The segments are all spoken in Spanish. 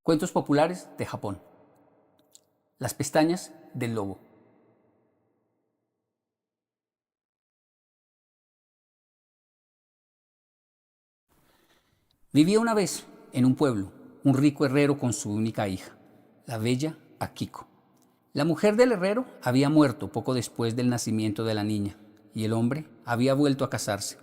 Cuentos populares de Japón. Las pestañas del lobo. Vivía una vez, en un pueblo, un rico herrero con su única hija, la bella Akiko. La mujer del herrero había muerto poco después del nacimiento de la niña, y el hombre había vuelto a casarse,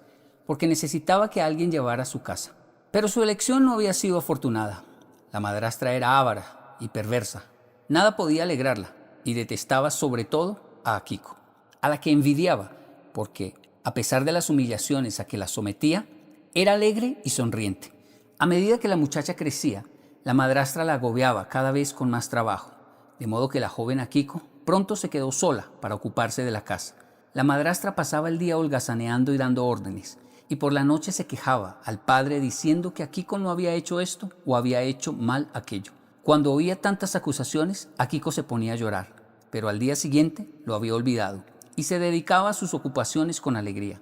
porque necesitaba que alguien llevara a su casa. Pero su elección no había sido afortunada. La madrastra era avara y perversa. Nada podía alegrarla, y detestaba sobre todo a Akiko, a la que envidiaba, porque, a pesar de las humillaciones a que la sometía, era alegre y sonriente. A medida que la muchacha crecía, la madrastra la agobiaba cada vez con más trabajo, de modo que la joven Akiko pronto se quedó sola para ocuparse de la casa. La madrastra pasaba el día holgazaneando y dando órdenes, y por la noche se quejaba al padre diciendo que Akiko no había hecho esto o había hecho mal aquello. Cuando oía tantas acusaciones, Akiko se ponía a llorar, pero al día siguiente lo había olvidado y se dedicaba a sus ocupaciones con alegría.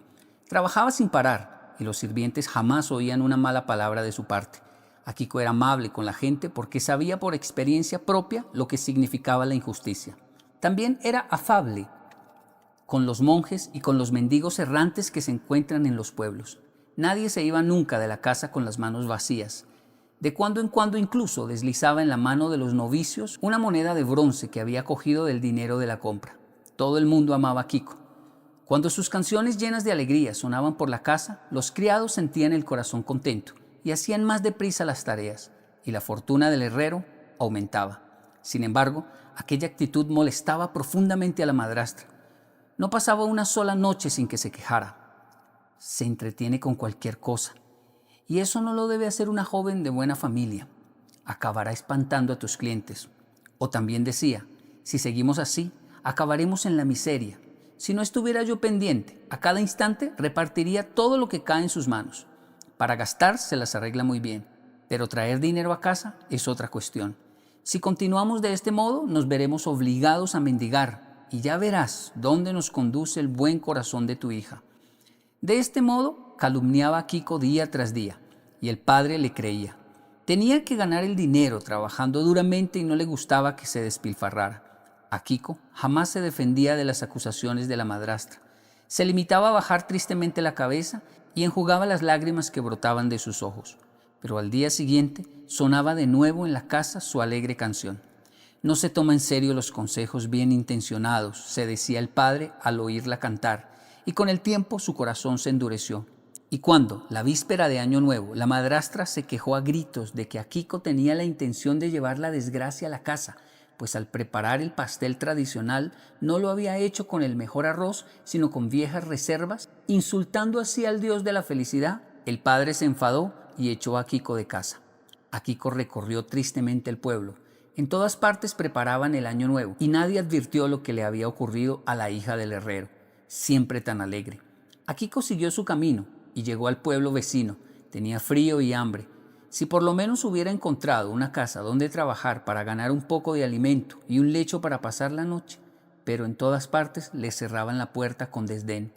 Trabajaba sin parar y los sirvientes jamás oían una mala palabra de su parte. Akiko era amable con la gente porque sabía por experiencia propia lo que significaba la injusticia. También era afable con los monjes y con los mendigos errantes que se encuentran en los pueblos. Nadie se iba nunca de la casa con las manos vacías. De cuando en cuando incluso deslizaba en la mano de los novicios una moneda de bronce que había cogido del dinero de la compra. Todo el mundo amaba a Akiko. Cuando sus canciones llenas de alegría sonaban por la casa, los criados sentían el corazón contento y hacían más deprisa las tareas, y la fortuna del herrero aumentaba. Sin embargo, aquella actitud molestaba profundamente a la madrastra. No pasaba una sola noche sin que se quejara. Se entretiene con cualquier cosa. Y eso no lo debe hacer una joven de buena familia. Acabará espantando a tus clientes. O también decía, si seguimos así, acabaremos en la miseria. Si no estuviera yo pendiente, a cada instante repartiría todo lo que cae en sus manos. Para gastar se las arregla muy bien, pero traer dinero a casa es otra cuestión. Si continuamos de este modo, nos veremos obligados a mendigar, y ya verás dónde nos conduce el buen corazón de tu hija. De este modo, calumniaba a Akiko día tras día, y el padre le creía. Tenía que ganar el dinero trabajando duramente y no le gustaba que se despilfarrara. Akiko jamás se defendía de las acusaciones de la madrastra. Se limitaba a bajar tristemente la cabeza y enjugaba las lágrimas que brotaban de sus ojos. Pero al día siguiente sonaba de nuevo en la casa su alegre canción. No se toma en serio los consejos bien intencionados, se decía el padre al oírla cantar, y con el tiempo su corazón se endureció. Y cuando, la víspera de Año Nuevo, la madrastra se quejó a gritos de que Akiko tenía la intención de llevar la desgracia a la casa, pues al preparar el pastel tradicional no lo había hecho con el mejor arroz, sino con viejas reservas, insultando así al dios de la felicidad, el padre se enfadó y echó a Akiko de casa. Akiko recorrió tristemente el pueblo. En todas partes preparaban el año nuevo y nadie advirtió lo que le había ocurrido a la hija del herrero, siempre tan alegre. Akiko siguió su camino y llegó al pueblo vecino. Tenía frío y hambre. Si por lo menos hubiera encontrado una casa donde trabajar para ganar un poco de alimento y un lecho para pasar la noche, pero en todas partes le cerraban la puerta con desdén.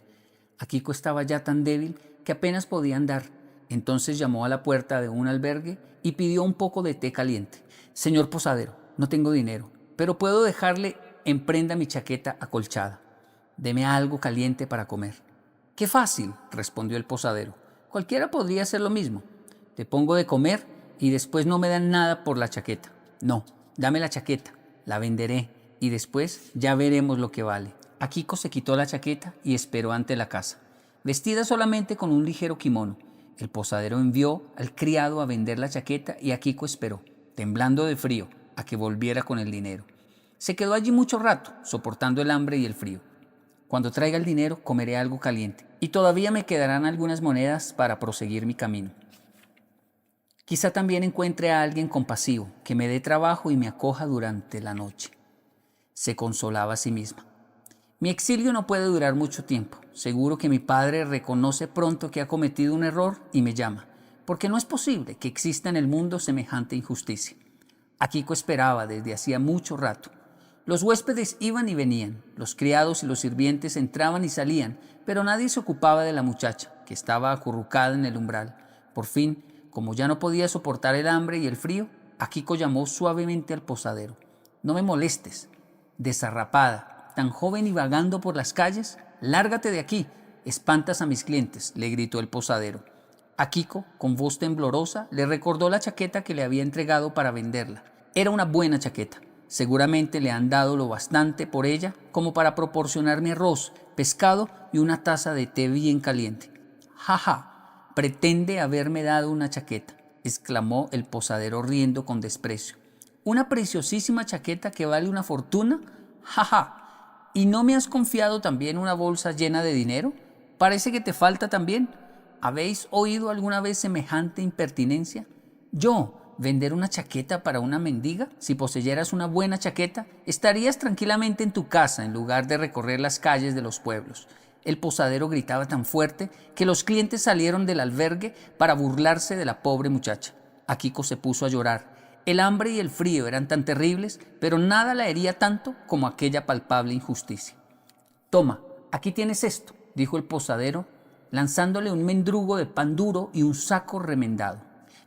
Akiko estaba ya tan débil que apenas podía andar. Entonces llamó a la puerta de un albergue y pidió un poco de té caliente. Señor posadero, no tengo dinero, pero puedo dejarle en prenda mi chaqueta acolchada. Deme algo caliente para comer. Qué fácil, respondió el posadero. Cualquiera podría hacer lo mismo. Te pongo de comer y después no me dan nada por la chaqueta. No, dame la chaqueta, la venderé y después ya veremos lo que vale. Akiko se quitó la chaqueta y esperó ante la casa, vestida solamente con un ligero kimono. El posadero envió al criado a vender la chaqueta y Akiko esperó, temblando de frío, a que volviera con el dinero. Se quedó allí mucho rato, soportando el hambre y el frío. Cuando traiga el dinero, comeré algo caliente, y todavía me quedarán algunas monedas para proseguir mi camino. Quizá también encuentre a alguien compasivo, que me dé trabajo y me acoja durante la noche. Se consolaba a sí misma. Mi exilio no puede durar mucho tiempo. Seguro que mi padre reconoce pronto que ha cometido un error y me llama, porque no es posible que exista en el mundo semejante injusticia. Akiko esperaba desde hacía mucho rato. Los huéspedes iban y venían, los criados y los sirvientes entraban y salían, pero nadie se ocupaba de la muchacha, que estaba acurrucada en el umbral. Por fin, como ya no podía soportar el hambre y el frío, Akiko llamó suavemente al posadero. «No me molestes, desarrapada, tan joven y vagando por las calles, lárgate de aquí, espantas a mis clientes», le gritó el posadero. Akiko, con voz temblorosa, le recordó la chaqueta que le había entregado para venderla. Era una buena chaqueta. Seguramente le han dado lo bastante por ella como para proporcionarme arroz, pescado y una taza de té bien caliente. «Ja, ja, pretende haberme dado una chaqueta», exclamó el posadero riendo con desprecio. «¿Una preciosísima chaqueta que vale una fortuna? Ja, ja. ¿Y no me has confiado también una bolsa llena de dinero? Parece que te falta también. ¿Habéis oído alguna vez semejante impertinencia? ¿Yo vender una chaqueta para una mendiga? Si poseyeras una buena chaqueta, estarías tranquilamente en tu casa en lugar de recorrer las calles de los pueblos». El posadero gritaba tan fuerte que los clientes salieron del albergue para burlarse de la pobre muchacha. Akiko se puso a llorar. El hambre y el frío eran tan terribles, pero nada la hería tanto como aquella palpable injusticia. «Toma, aquí tienes esto», dijo el posadero, lanzándole un mendrugo de pan duro y un saco remendado,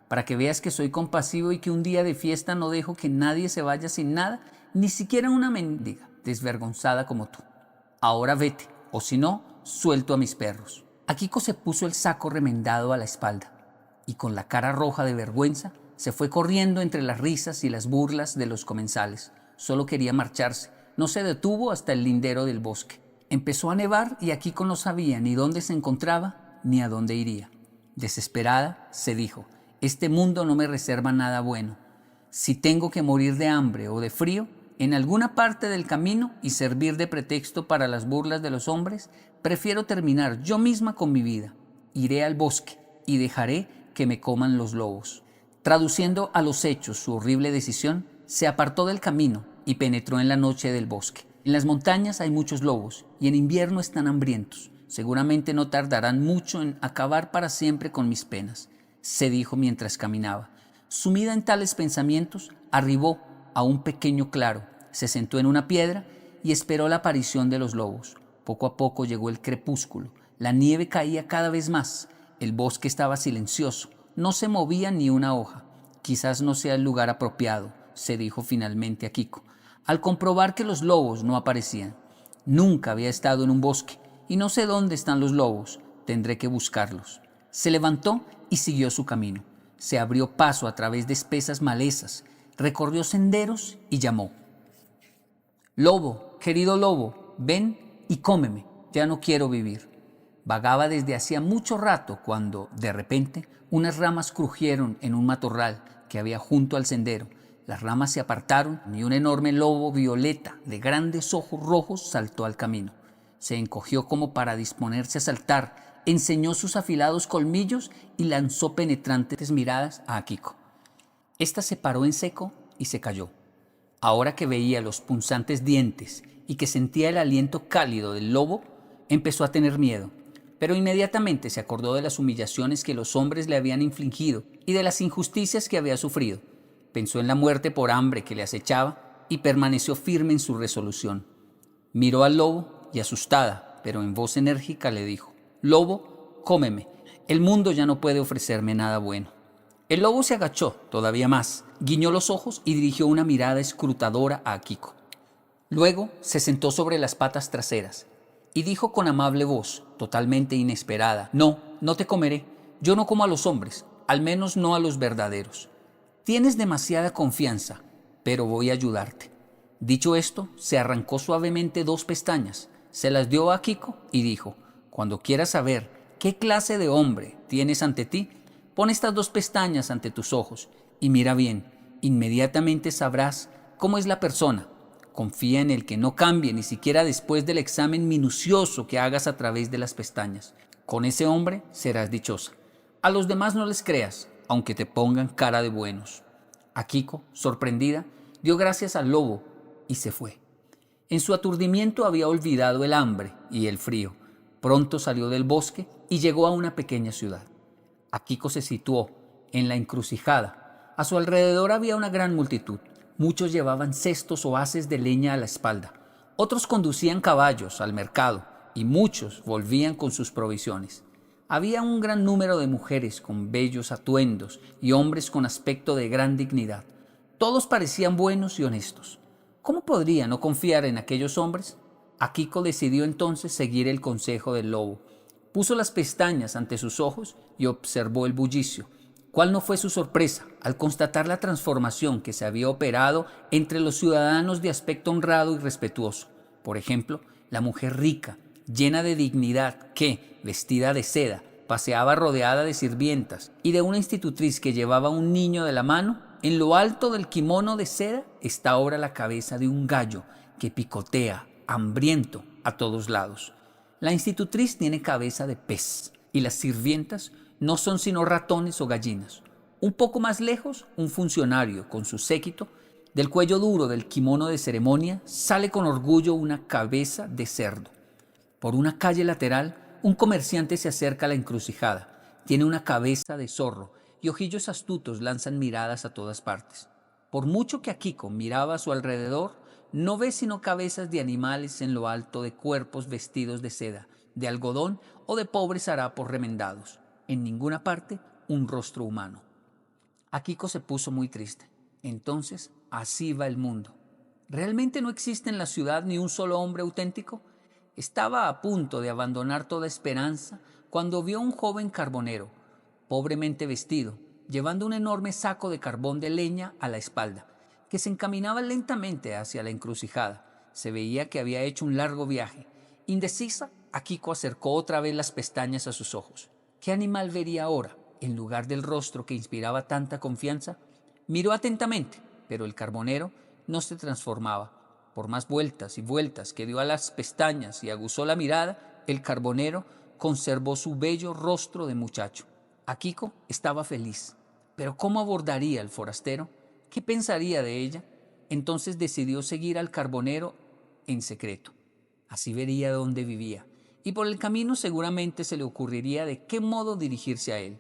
«para que veas que soy compasivo y que un día de fiesta no dejo que nadie se vaya sin nada, ni siquiera una mendiga desvergonzada como tú. Ahora vete, o si no, suelto a mis perros». Akiko se puso el saco remendado a la espalda y con la cara roja de vergüenza se fue corriendo entre las risas y las burlas de los comensales. Solo quería marcharse. No se detuvo hasta el lindero del bosque. Empezó a nevar y Akiko no sabía ni dónde se encontraba ni a dónde iría. Desesperada, se dijo: «Este mundo no me reserva nada bueno. Si tengo que morir de hambre o de frío en alguna parte del camino y servir de pretexto para las burlas de los hombres, prefiero terminar yo misma con mi vida. Iré al bosque y dejaré que me coman los lobos». Traduciendo a los hechos su horrible decisión, se apartó del camino y penetró en la noche del bosque. En las montañas hay muchos lobos y en invierno están hambrientos. Seguramente no tardarán mucho en acabar para siempre con mis penas, se dijo mientras caminaba. Sumida en tales pensamientos, arribó a un pequeño claro, se sentó en una piedra y esperó la aparición de los lobos. Poco a poco llegó el crepúsculo, la nieve caía cada vez más, el bosque estaba silencioso, no se movía ni una hoja. «Quizás no sea el lugar apropiado», se dijo finalmente Akiko, al comprobar que los lobos no aparecían. «Nunca había estado en un bosque y no sé dónde están los lobos, tendré que buscarlos». Se levantó y siguió su camino. Se abrió paso a través de espesas malezas, recorrió senderos y llamó: «Lobo, querido lobo, ven y cómeme, ya no quiero vivir». Vagaba desde hacía mucho rato cuando, de repente, unas ramas crujieron en un matorral que había junto al sendero. Las ramas se apartaron y un enorme lobo violeta de grandes ojos rojos saltó al camino. Se encogió como para disponerse a saltar, enseñó sus afilados colmillos y lanzó penetrantes miradas a Akiko. Esta se paró en seco y se cayó. Ahora que veía los punzantes dientes y que sentía el aliento cálido del lobo, empezó a tener miedo. Pero inmediatamente se acordó de las humillaciones que los hombres le habían infligido y de las injusticias que había sufrido. Pensó en la muerte por hambre que le acechaba y permaneció firme en su resolución. Miró al lobo y, asustada, pero en voz enérgica, le dijo: «Lobo, cómeme. El mundo ya no puede ofrecerme nada bueno». El lobo se agachó todavía más, guiñó los ojos y dirigió una mirada escrutadora a Akiko. Luego se sentó sobre las patas traseras y dijo con amable voz, totalmente inesperada: «No, no te comeré. Yo no como a los hombres, al menos no a los verdaderos. Tienes demasiada confianza, pero voy a ayudarte». Dicho esto, se arrancó suavemente 2 pestañas, se las dio a Akiko y dijo: «Cuando quieras saber qué clase de hombre tienes ante ti, pon estas 2 pestañas ante tus ojos y mira bien. Inmediatamente sabrás cómo es la persona. Confía en el que no cambie ni siquiera después del examen minucioso que hagas a través de las pestañas. Con ese hombre serás dichosa. A los demás no les creas, aunque te pongan cara de buenos». Akiko, sorprendida, dio gracias al lobo y se fue. En su aturdimiento había olvidado el hambre y el frío. Pronto salió del bosque y llegó a una pequeña ciudad. Akiko se situó en la encrucijada. A su alrededor había una gran multitud. Muchos llevaban cestos o haces de leña a la espalda. Otros conducían caballos al mercado y muchos volvían con sus provisiones. Había un gran número de mujeres con bellos atuendos y hombres con aspecto de gran dignidad. Todos parecían buenos y honestos. ¿Cómo podría no confiar en aquellos hombres? Akiko decidió entonces seguir el consejo del lobo. Puso las pestañas ante sus ojos y observó el bullicio. ¿Cuál no fue su sorpresa al constatar la transformación que se había operado entre los ciudadanos de aspecto honrado y respetuoso? Por ejemplo, la mujer rica, llena de dignidad, que, vestida de seda, paseaba rodeada de sirvientas y de una institutriz que llevaba un niño de la mano. En lo alto del kimono de seda está ahora la cabeza de un gallo que picotea, hambriento, a todos lados. La institutriz tiene cabeza de pez y las sirvientas no son sino ratones o gallinas. Un poco más lejos, un funcionario con su séquito, del cuello duro del kimono de ceremonia, sale con orgullo una cabeza de cerdo. Por una calle lateral, un comerciante se acerca a la encrucijada. Tiene una cabeza de zorro y ojillos astutos lanzan miradas a todas partes. Por mucho que Akiko miraba a su alrededor, no ve sino cabezas de animales en lo alto de cuerpos vestidos de seda, de algodón o de pobres harapos remendados. En ninguna parte un rostro humano. Akiko se puso muy triste. Entonces, así va el mundo. ¿Realmente no existe en la ciudad ni un solo hombre auténtico? Estaba a punto de abandonar toda esperanza cuando vio a un joven carbonero, pobremente vestido, llevando un enorme saco de carbón de leña a la espalda, que se encaminaba lentamente hacia la encrucijada. Se veía que había hecho un largo viaje. Indecisa, Akiko acercó otra vez las pestañas a sus ojos. ¿Qué animal vería ahora, en lugar del rostro que inspiraba tanta confianza? Miró atentamente, pero el carbonero no se transformaba. Por más vueltas y vueltas que dio a las pestañas y aguzó la mirada, el carbonero conservó su bello rostro de muchacho. Akiko estaba feliz, pero ¿cómo abordaría al forastero? ¿Qué pensaría de ella? Entonces decidió seguir al carbonero en secreto. Así vería dónde vivía, y por el camino seguramente se le ocurriría de qué modo dirigirse a él.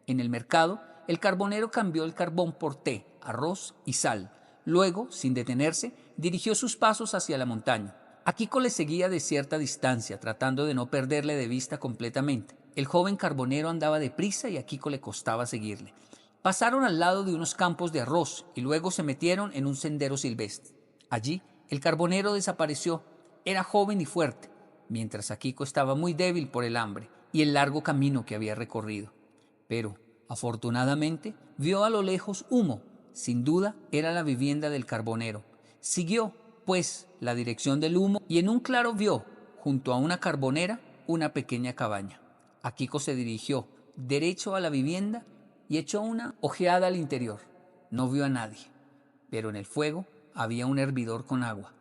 En el mercado, el carbonero cambió el carbón por té, arroz y sal. Luego, sin detenerse, dirigió sus pasos hacia la montaña. Akiko le seguía de cierta distancia, tratando de no perderle de vista completamente. El joven carbonero andaba deprisa y a Akiko le costaba seguirle. Pasaron al lado de unos campos de arroz y luego se metieron en un sendero silvestre. Allí, el carbonero desapareció. Era joven y fuerte, mientras Akiko estaba muy débil por el hambre y el largo camino que había recorrido. Pero, afortunadamente, vio a lo lejos humo. Sin duda, era la vivienda del carbonero. Siguió, pues, la dirección del humo y en un claro vio, junto a una carbonera, una pequeña cabaña. Akiko se dirigió derecho a la vivienda y echó una ojeada al interior. No vio a nadie, pero en el fuego había un hervidor con agua.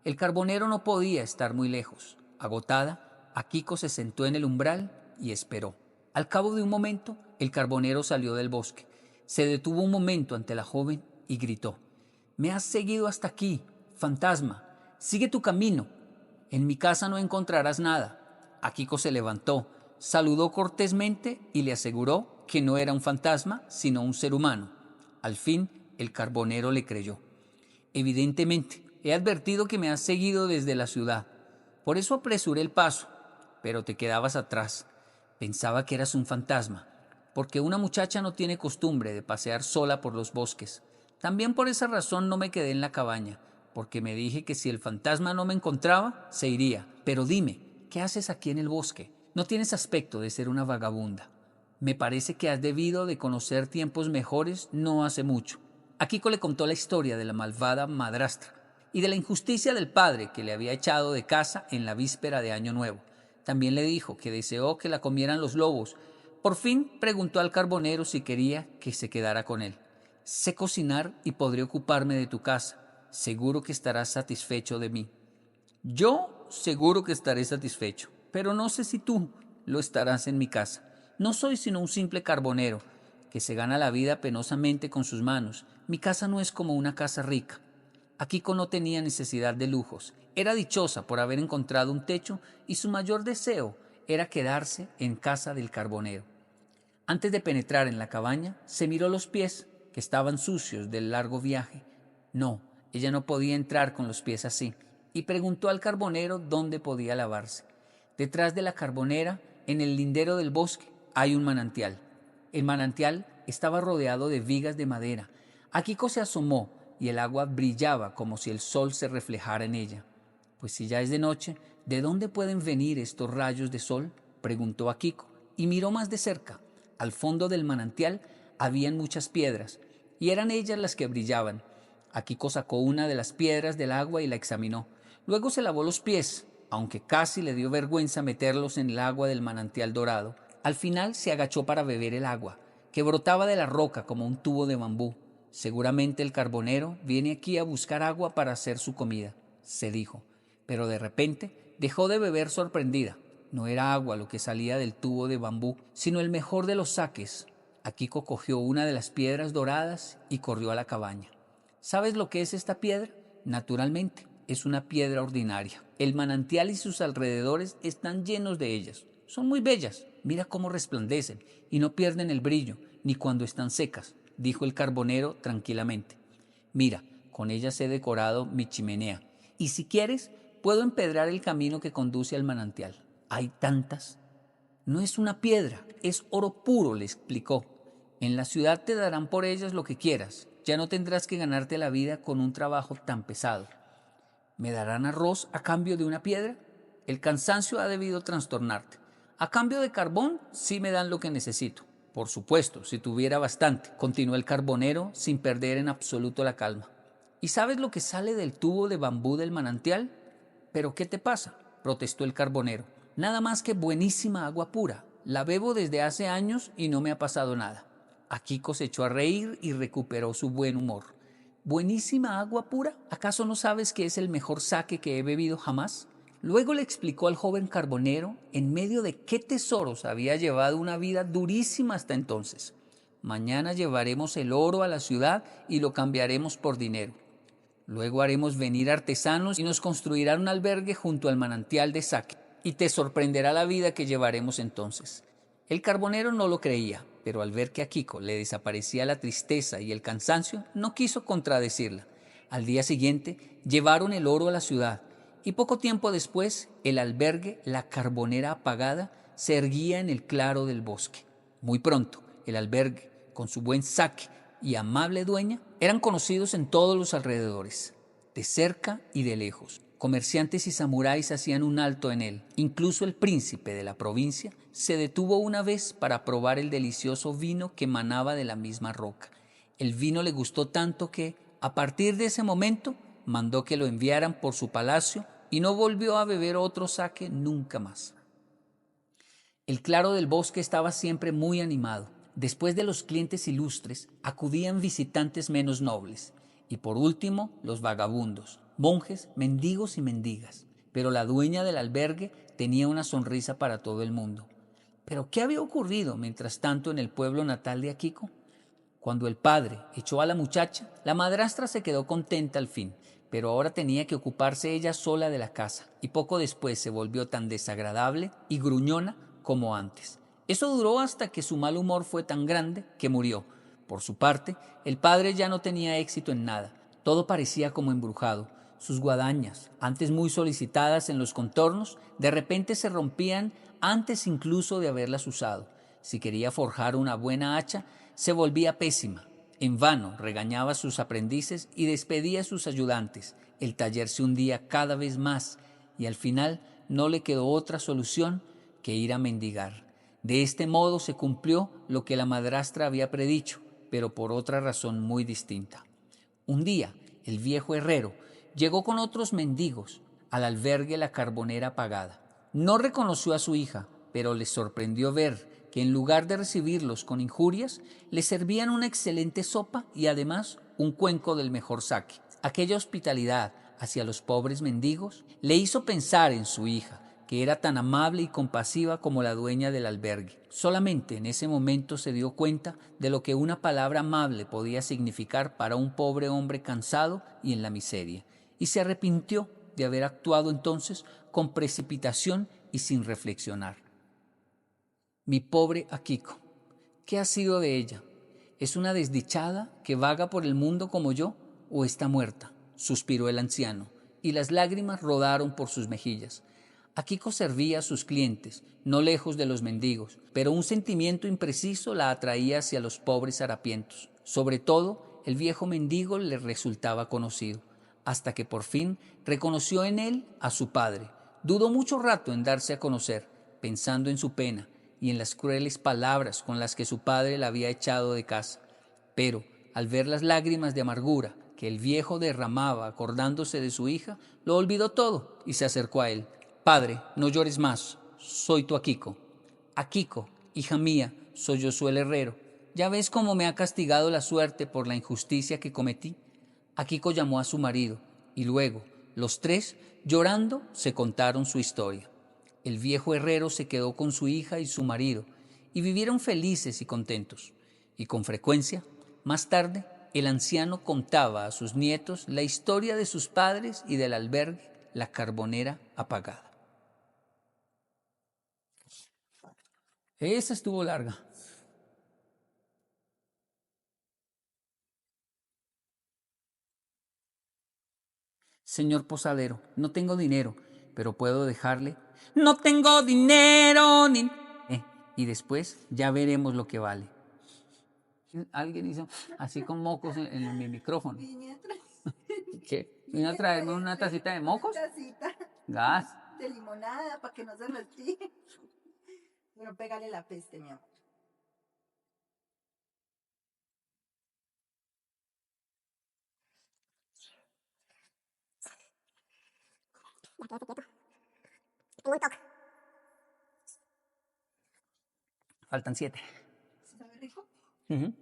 El carbonero no podía estar muy lejos. Agotada, Akiko se sentó en el umbral y esperó. Al cabo de un momento, el carbonero salió del bosque. Se detuvo un momento ante la joven y gritó: «Me has seguido hasta aquí, fantasma. Sigue tu camino. En mi casa no encontrarás nada». Akiko se levantó, saludó cortésmente y le aseguró que no era un fantasma, sino un ser humano. Al fin, el carbonero le creyó. «Evidentemente, he advertido que me has seguido desde la ciudad. Por eso apresuré el paso, pero te quedabas atrás. Pensaba que eras un fantasma, porque una muchacha no tiene costumbre de pasear sola por los bosques. También por esa razón no me quedé en la cabaña, porque me dije que si el fantasma no me encontraba, se iría. Pero dime, ¿qué haces aquí en el bosque? No tienes aspecto de ser una vagabunda. Me parece que has debido de conocer tiempos mejores no hace mucho». Akiko le contó la historia de la malvada madrastra y de la injusticia del padre que le había echado de casa en la víspera de Año Nuevo. También le dijo que deseó que la comieran los lobos. Por fin preguntó al carbonero si quería que se quedara con él. «Sé cocinar y podré ocuparme de tu casa. Seguro que estarás satisfecho de mí». «Yo seguro que estaré satisfecho, pero no sé si tú lo estarás en mi casa. No soy sino un simple carbonero que se gana la vida penosamente con sus manos. Mi casa no es como una casa rica». Akiko no tenía necesidad de lujos. Era dichosa por haber encontrado un techo y su mayor deseo era quedarse en casa del carbonero. Antes de penetrar en la cabaña, se miró los pies, que estaban sucios del largo viaje. No, ella no podía entrar con los pies así, y preguntó al carbonero dónde podía lavarse. Detrás de la carbonera, en el lindero del bosque, hay un manantial. El manantial estaba rodeado de vigas de madera. Akiko se asomó, y el agua brillaba como si el sol se reflejara en ella. Pues si ya es de noche, ¿de dónde pueden venir estos rayos de sol?, preguntó a Kiko, y miró más de cerca. Al fondo del manantial habían muchas piedras, y eran ellas las que brillaban. Kiko sacó una de las piedras del agua y la examinó. Luego se lavó los pies, aunque casi le dio vergüenza meterlos en el agua del manantial dorado. Al final se agachó para beber el agua, que brotaba de la roca como un tubo de bambú. Seguramente el carbonero viene aquí a buscar agua para hacer su comida, se dijo. Pero de repente dejó de beber sorprendida. No era agua lo que salía del tubo de bambú, sino el mejor de los saques. Kiko cogió una de las piedras doradas y corrió a la cabaña. ¿Sabes lo que es esta piedra? Naturalmente, es una piedra ordinaria. El manantial y sus alrededores están llenos de ellas. Son muy bellas. Mira cómo resplandecen y no pierden el brillo, ni cuando están secas, dijo el carbonero tranquilamente. Mira, con ellas he decorado mi chimenea. Y si quieres, puedo empedrar el camino que conduce al manantial. Hay tantas. No es una piedra, es oro puro, le explicó. En la ciudad te darán por ellas lo que quieras. Ya no tendrás que ganarte la vida con un trabajo tan pesado. ¿Me darán arroz a cambio de una piedra? El cansancio ha debido trastornarte. A cambio de carbón, sí me dan lo que necesito. Por supuesto, si tuviera bastante, continuó el carbonero sin perder en absoluto la calma. ¿Y sabes lo que sale del tubo de bambú del manantial? ¿Pero qué te pasa?, protestó el carbonero. Nada más que buenísima agua pura. La bebo desde hace años y no me ha pasado nada. Kiko se echó a reír y recuperó su buen humor. ¿Buenísima agua pura? ¿Acaso no sabes que es el mejor sake que he bebido jamás? Luego le explicó al joven carbonero en medio de qué tesoros había llevado una vida durísima hasta entonces. Mañana llevaremos el oro a la ciudad y lo cambiaremos por dinero. Luego haremos venir artesanos y nos construirán un albergue junto al manantial de sake. Y te sorprenderá la vida que llevaremos entonces. El carbonero no lo creía, pero al ver que a Kiko le desaparecía la tristeza y el cansancio, no quiso contradecirla. Al día siguiente llevaron el oro a la ciudad y poco tiempo después el albergue, la Carbonera Apagada, se erguía en el claro del bosque. Muy pronto el albergue, con su buen sake y amable dueña, eran conocidos en todos los alrededores, de cerca y de lejos. Comerciantes y samuráis hacían un alto en él. Incluso el príncipe de la provincia se detuvo una vez para probar el delicioso vino que manaba de la misma roca. El vino le gustó tanto que, a partir de ese momento, mandó que lo enviaran por su palacio y no volvió a beber otro sake nunca más. El claro del bosque estaba siempre muy animado. Después de los clientes ilustres, acudían visitantes menos nobles. Y por último, los vagabundos, monjes, mendigos y mendigas. Pero la dueña del albergue tenía una sonrisa para todo el mundo. ¿Pero qué había ocurrido mientras tanto en el pueblo natal de Kiko? Cuando el padre echó a la muchacha, la madrastra se quedó contenta al fin, pero ahora tenía que ocuparse ella sola de la casa, y poco después se volvió tan desagradable y gruñona como antes. Eso duró hasta que su mal humor fue tan grande que murió. Por su parte, el padre ya no tenía éxito en nada. Todo parecía como embrujado. Sus guadañas, antes muy solicitadas en los contornos, de repente se rompían antes incluso de haberlas usado. Si quería forjar una buena hacha, se volvía pésima. En vano regañaba a sus aprendices y despedía a sus ayudantes. El taller se hundía cada vez más y al final no le quedó otra solución que ir a mendigar. De este modo se cumplió lo que la madrastra había predicho, pero por otra razón muy distinta. Un día, el viejo herrero llegó con otros mendigos al albergue La Carbonera Apagada. No reconoció a su hija, pero le sorprendió ver que en lugar de recibirlos con injurias, le servían una excelente sopa y además un cuenco del mejor sake. Aquella hospitalidad hacia los pobres mendigos le hizo pensar en su hija, que era tan amable y compasiva como la dueña del albergue. Solamente en ese momento se dio cuenta de lo que una palabra amable podía significar para un pobre hombre cansado y en la miseria, y se arrepintió de haber actuado entonces con precipitación y sin reflexionar. Mi pobre Akiko, ¿qué ha sido de ella? ¿Es una desdichada que vaga por el mundo como yo o está muerta?, suspiró el anciano, y las lágrimas rodaron por sus mejillas. Akiko servía a sus clientes, no lejos de los mendigos, pero un sentimiento impreciso la atraía hacia los pobres harapientos, sobre todo el viejo mendigo le resultaba conocido, hasta que por fin reconoció en él a su padre. Dudó mucho rato en darse a conocer, pensando en su pena y en las crueles palabras con las que su padre la había echado de casa. Pero, al ver las lágrimas de amargura que el viejo derramaba acordándose de su hija, lo olvidó todo y se acercó a él. Padre, no llores más, soy tu Akiko. Akiko, hija mía, soy Josué el herrero. ¿Ya ves cómo me ha castigado la suerte por la injusticia que cometí? Akiko llamó a su marido y luego, los tres, llorando, se contaron su historia. El viejo herrero se quedó con su hija y su marido y vivieron felices y contentos. Y con frecuencia, más tarde, el anciano contaba a sus nietos la historia de sus padres y del albergue La Carbonera Apagada. Esa estuvo larga. Señor posadero, no tengo dinero, pero puedo dejarle. No tengo dinero ni... y después ya veremos lo que vale. Alguien hizo así con mocos en mi micrófono. ¿Qué? ¿Vino a traerme una tacita de mocos? Tacita Gas. de limonada para que no se respire. Pero pégale la peste, mi amor. Faltan 7. ¿Sabe rico? Uh-huh.